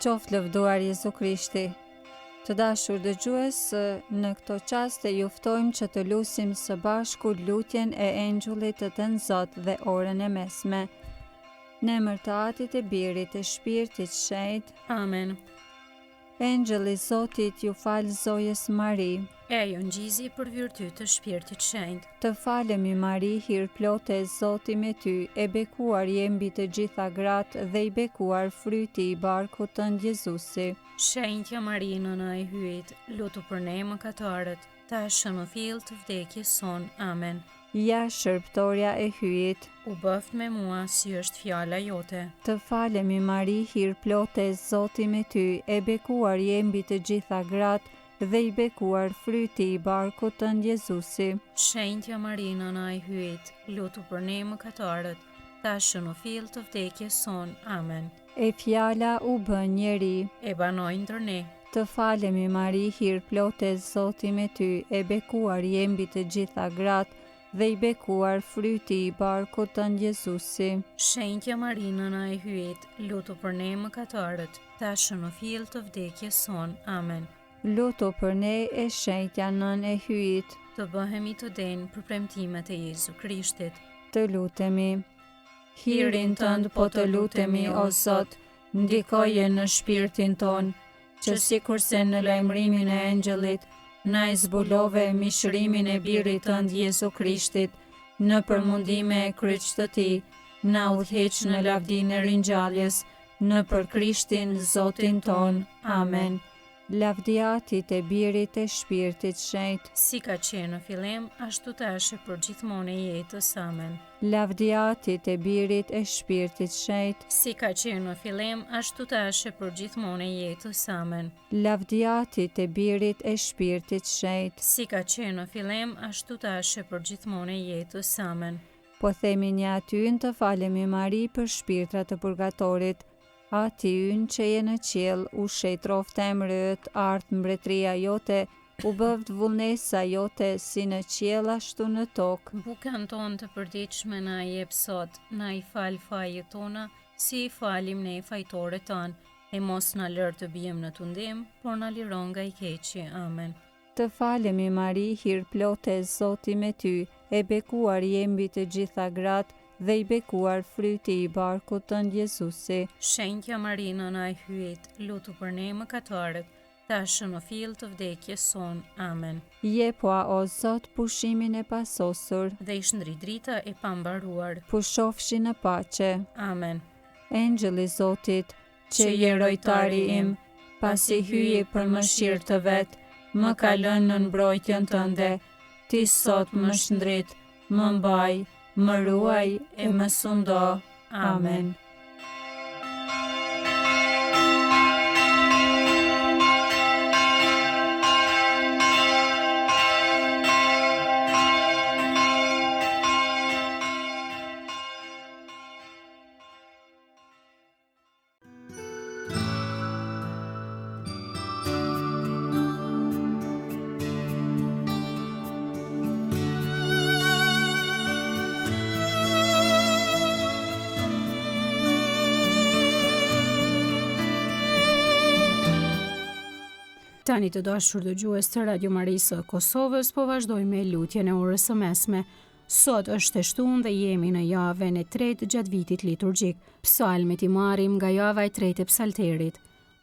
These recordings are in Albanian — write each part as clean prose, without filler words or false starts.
Qoftë lëvduar Jezu Krishti. Të dashur dëgjues, në këto çaste ju ftojmë që të lutim së bashku lutjen e Engjullit të Thënë Zot dhe orën e mesme. Në emër të Atit, e Birit, e Shpirtit Shenjtë. Amen. Engjëlli i Zotit ju fal zojës Mari. Ejo ngjizi për virtyt të Shpirtit Shenjtë. Të falemi Mari, hir plote e Zoti me ty, e bekuar je mbi të gjitha gratë dhe i bekuar fryti i barkut tënd Jezusi. Shenjtja Mari, nëna e hyjit, lutu për ne mëkatarët, tashmë në fill të vdekjes son. Amen. Ja shërbëtorja e hyjit, U bëft me mua si është fjala jote. të falemi Mari, hir plote e Zoti me ty, e bekuar je mbi të gjitha gratë dhe i bekuar fryti i barkut tënd Jezusi. Shenjtja Mari, nëna e hyjit, lutu për ne mëkatarët, tashmë në fill të vdekjes son. Amen. E fjala u bë njeri. E banoj ndër ne. Të falemi Mari, hir plote e Zoti me ty, e bekuar je mbi të gjitha gratë dhe i bekuar fryti i barkut tënd Jezusi. Shenjtja Mari, nëna e hyjit, lutu për ne mëkatarët, tashmë në fill të vdekjes son. Amen. Lutu për ne, e shenjtja nën e hyjit, Të bëhemi të denjë për premtimet e Jezu Krishtit. të lutemi. Hirin tënd po të lutemi, o Zot, ndikoje në shpirtin ton, që sikurse në lajmërimin e engjëllit, na e zbulove mishërimin e birit tënd Jezu Krishtit, në përmundime e kryq të tij, na udhëheq në lavdinë e ringjalljes, në për Krishtin Zotin ton. Amen. Lavdia Atit, e Birit, e Shpirtit Shenjtë. Si ka qenë në fillim, ashtu tash e për gjithmonë e jetës. Amen. Lavdia Atit, e Birit, e Shpirtit Shenjtë. Si ka qenë në fillim, ashtu tash e për gjithmonë e jetës. Amen. Lavdia Atit, e Birit, e Shpirtit Shenjtë. Si ka qenë në fillim, ashtu tash e për gjithmonë e jetës. Amen. Po themi një atyën të falemi Mari për shpirtrat të purgatorit. Ati ynë që je në qiell, u shejtroft emrët, ardh mbretëria jote, u bëvd vullnesa jote, si në qiell ashtu në tokë. Bukën tonë të përditshme na i jep sot, na i fal fajet tona, si i falim ne fajtorët tanë, e mos na lër të bijmë në tundim, por na liron nga i keqi. Amen. Të falemi Mari, hir plote e Zoti me ty, e bekuar je mbi të gjitha gratë dhe i bekuar fryti i barkut tënd Jezusi. Shenjtja Mari, nëna e hyjit, lutu për ne mëkatarët, tashmë në fill të vdekjes son. Amen. Jepua, o Zot, pushimin e pasosur, Dhe i shndri drita e pambaruar. pushofshi në paqe. Amen. Engjëlli i Zotit, që je rojtari im, pasi hyje për mëshirë të vet, më ka lënë në mbrojtjen tënde. Ti sot më shndrit, më mbaj, më ruaj e më sundo. Amen. Tani të dashur dëgjues të Radio Marisë së Kosovës, po vazhdojmë me lutjen e orës së mesme. Sot është e shtunë dhe jemi në javën e tretë gjatë vitit liturgjik. Psalmit i marrim nga java e tretë e psalterit.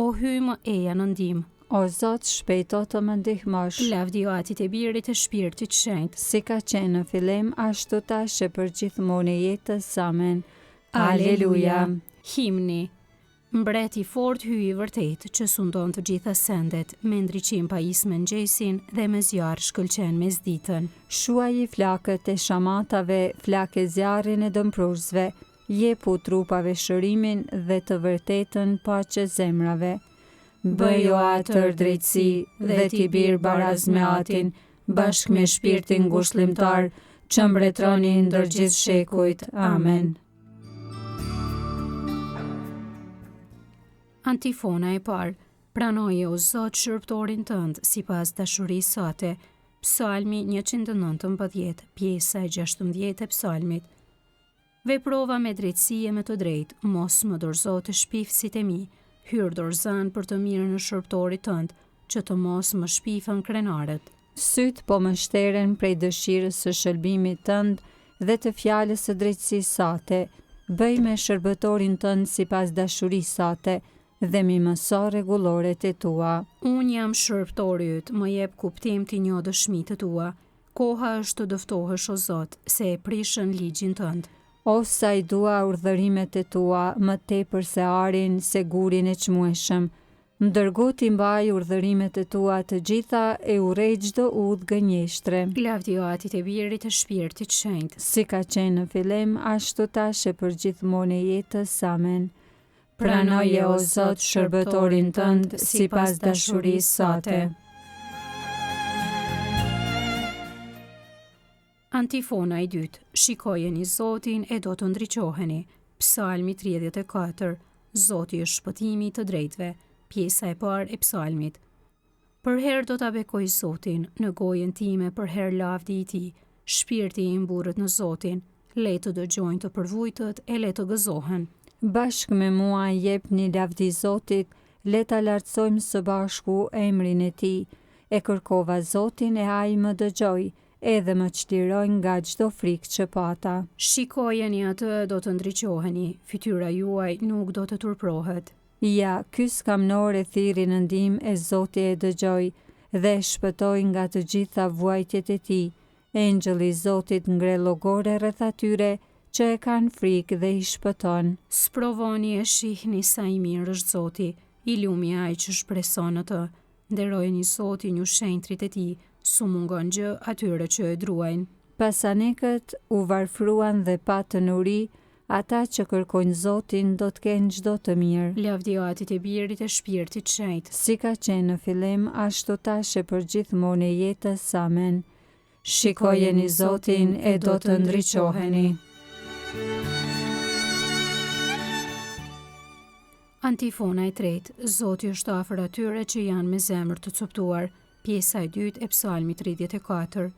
O hyj më eja në ndihmë. O Zot, shpejto të më ndihmosh. Lavdia Atit, e Birit, e Shpirtit Shenjtë. Si ka qenë në fillim, ashtu tash e për gjithmonë e jetës. Amen. Aleluja. Himni. Mbreti i fort hyj i vërtet, që sundon të gjitha sendet, me ndriqim pajis me ngjesin dhe me zjarr shkëlqen mes ditën. Shuaj i flakët e shamatave, flake zjarrin e dëmpruzve, jepu trupave shërimin dhe të vërtetën paqe zemrave. Bëjo atër drejtësi dhe t'i bir baraz me atin, bashk me shpirtin ngushëllimtar, që mbretroni ndër gjithë shekujt. Amen. Antifona e parë. Pranoje o Zot shërbëtorin tënd sipas dashurisë sate. Psalmi 119, pjesa e 16 e psalmit. Veprova me drejtësi e me të drejtë, mos më dorëzo të shpifësit e mi. Hyrë dorëzan për të mirë në shërbëtorit tënd, që të mos më shpifën krenaret. Syt po më shteren prej dëshirës së shëlbimit tënd dhe të fjalës së drejtësisë sate. Bëj me shërbëtorin tënd sipas dashurisë sate dhe mi mëso rregulloret e tua. Unë jam shërbëtori yt, më jep kuptim ti njoh dëshmitë tua. Koha është të dëftohesh o Zot, se e prishën ligjin tënd. O sa i dua urdhërimet e tua më tepër se arin, se gurin e çmueshëm. Më dërgo t'i mbaj urdhërimet e tua të gjitha e urrej çdo udhë gënjeshtre. Lavdi Atit e Birit e Shpirtit Shenjtë. Si ka qenë në fillim, ashtu tash e për gjithmonë e jetës. Amen. Pranoje o Zot shërbëtorin tënd sipas dashurisë sate. Antifona i dytë. Shikojeni Zotin e do të ndriqoheni. Psalmi 34. Zoti është shpëtimi i të drejtëve. Pjesa e parë e psalmit. Për herë do ta bekoj Zotin, në gojën time për herë lavdi i tij. Shpirti im mburret në Zotin. Le të dëgjojnë të përvujtët e le të gëzohen. Bashkë me mua jepni lavdi Zotit, le ta lartësojmë së bashku emrin e tij. E kërkova Zotin e ai më dëgjoi, edhe më çliroi nga çdo frikë që pata. Shikojeni atë do të ndriqoheni, fytyra juaj nuk do të turprohet. Ja, ky skamnor e thirri në ndihmë e Zoti e dëgjoi dhe e shpëtoi nga të gjitha vuajtjet e tij. Engjëlli i Zotit ngre llogore rreth atyre që e kanë frikë dhe i shpëton. Sprovoni e shihni sa i mirë është Zoti, i lumi ai që shpreson në të. Nderojeni Zotin ju shenjtrit e tij, su mungon gjë atyre që e druajnë. Pasanekët u varfruan dhe patën uri, ata që kërkojnë Zotin do të kenë çdo të mirë. Lavdi Atit e Birit e Shpirtit Shenjtë. Si ka qenë në fillim, ashtu tash e për gjithmonë e jetës. Amen. Shikojeni Zotin e do të ndriqoheni. Antifona e tretë. Zoti është afër atyre që janë me zemër të coptuar. Pjesa e dytë e psalmit 34.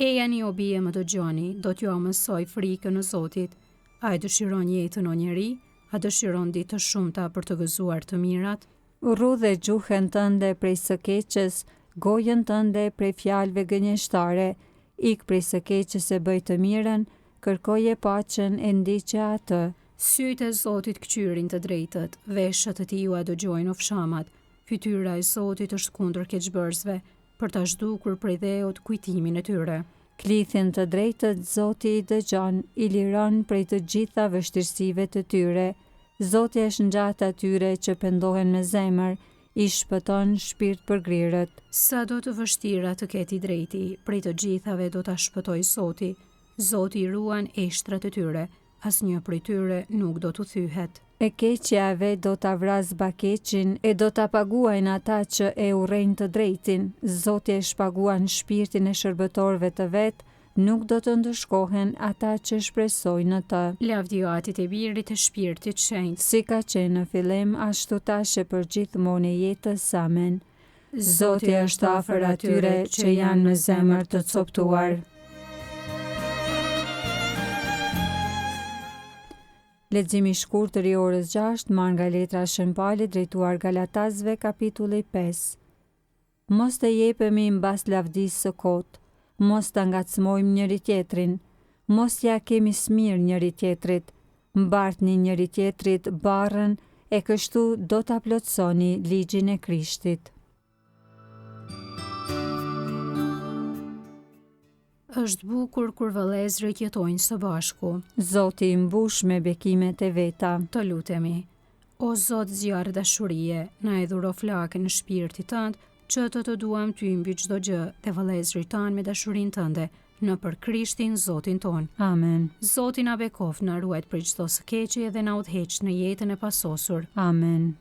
Ejani o bie më dëgjoni, do t'ju mësoj frikën e Zotit. A e dëshiron jetën o njeri? A dëshiron ditë të shumta për të gëzuar të mirat? Rrudhe gjuhën tënde prej së keqes, gojën tënde prej fjalëve gënjeshtare. Ik prej së keqes e bëj të mirën, kërkoje paqen e ndiqe atë. Sytë e Zotit këqyrin të drejtët, veshët e tij u dëgjojnë ofshamat. Fytyra e Zotit është kundër keqbërësve, për ta zhdukur prej dheut kujtimin e tyre. Klithin të drejtët Zoti i dëgjon, i liron prej të gjitha vështirësive të tyre. Zoti është ngjat atyre që pendohen me zemër, i shpëton shpirt përgrirët. Sa do të vështira të ketë i drejti, prej të gjithave do ta shpëtoj Zoti. Zoti i ruan eshtrat e tyre, asnjë prej tyre nuk do t'u thyhet. E keqja e vet do ta vras bakeqin e do ta paguajnë ata që e urrejnë të drejtin. Zoti e shpaguan shpirtin e shërbëtorëve të vet, nuk do të ndëshkohen ata që shpresojnë në të. Lavdi Atit e Birit e Shpirtit Shenjtë. Si ka qenë në fillim, ashtu tash e për gjithmonë e jetës. Amen. Zoti është afër atyre që janë me zemër të coptuar. Leximi i shkurtër i orës 6, marrë nga letra Shën Palit drejtuar Galatazëve, kapitulli 5. Mos të jepemi mbas lavdisë së kotë, mos të ngacmojmë njëri tjetrin, mos ja kemi smir njëri tjetrit, mbartni njëri tjetrit barrën e kështu do ta plotësoni ligjin e Krishtit. Është bukur kur vëllezërit jetojnë së bashku. Zoti i mbush me bekimet e veta. Të lutemi. O Zot zjarr dashurie, na e dhuro flakën në shpirtin tënd, që të duam ty mbi çdo gjë dhe vëllezërit tanë me dashurinë tënde, në për Krishtin Zotin ton. Amen. Zoti na bekoft, na ruajt prej çdo së keqe dhe na udhëheq në jetën e pasosur. Amen.